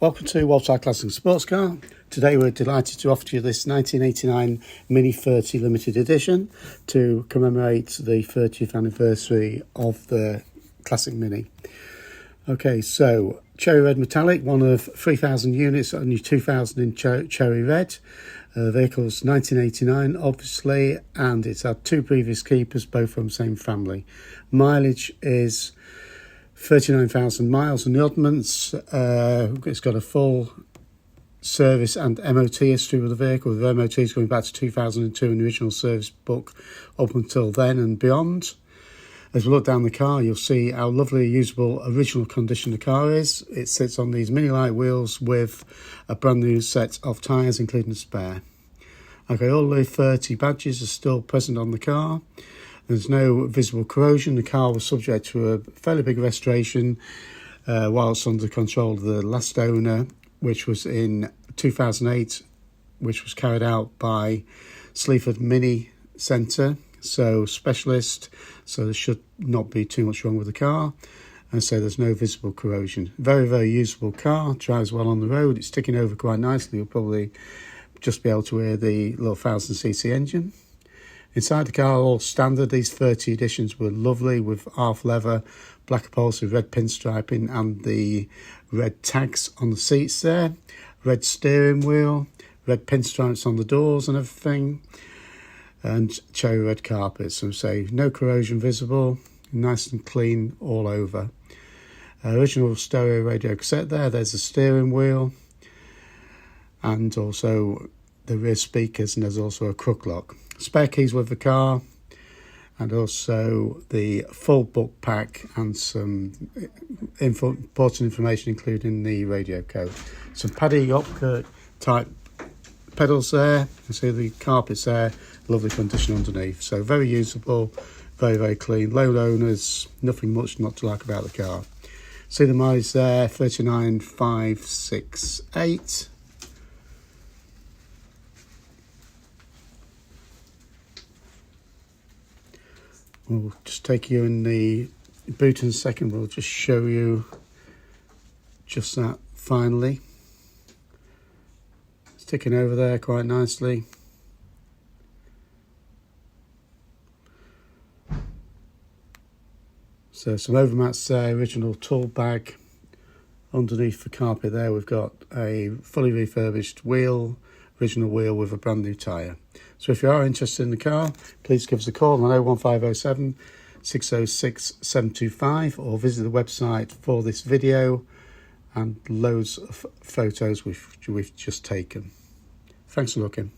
Welcome to Walter Classic Sports Car. Today we're delighted to offer you this 1989 Mini 30 limited edition to commemorate the 30th anniversary of the Classic Mini. Okay, so cherry red metallic, one of 3,000 units, only 2,000 in cherry red. The vehicle's 1989 obviously, and it's had two previous keepers, both from the same family. Mileage is 39,000 miles and the oddments. It's got a full service and MOT history with the vehicle. The MOT is going back to 2002 in the original service book up until then and beyond. As we look down the car, you'll see how lovely, usable, original condition the car is. It sits on these minilite wheels with a brand new set of tyres, including a spare. Okay, all the 30 badges are still present on the car. There's no visible corrosion. The car was subject to a fairly big restoration whilst under control of the last owner, which was in 2008, which was carried out by Sleaford Mini Centre, so specialist, so there should not be too much wrong with the car, and so there's no visible corrosion. Very, very usable car, drives well on the road, it's ticking over quite nicely. You'll probably just be able to hear the little 1000cc engine. Inside the car, all standard. These 30 editions were lovely with half leather, black upholstery, red pinstriping and the red tags on the seats there. Red steering wheel, red pinstripes on the doors and everything. And cherry red carpet. So say no corrosion visible, nice and clean all over. Original stereo radio cassette there. There's the steering wheel. And also the rear speakers, and there's also a crook lock. Spare keys with the car, and also the full book pack and some important information, including the radio code. Some Paddy Opker type pedals there. You see the carpets there, lovely condition underneath. So very usable, very, very clean. Low owners, nothing much not to like about the car. See the mileage there, 39,568. We'll just take you in the boot in a second. We'll just show you just that finally. It's ticking over there quite nicely. So some overmats there, original tool bag. Underneath the carpet there we've got a fully refurbished wheel, original wheel with a brand new tyre. So if you are interested in the car, please give us a call on 01507 606 725 or visit the website for this video and loads of photos we've just taken. Thanks for looking.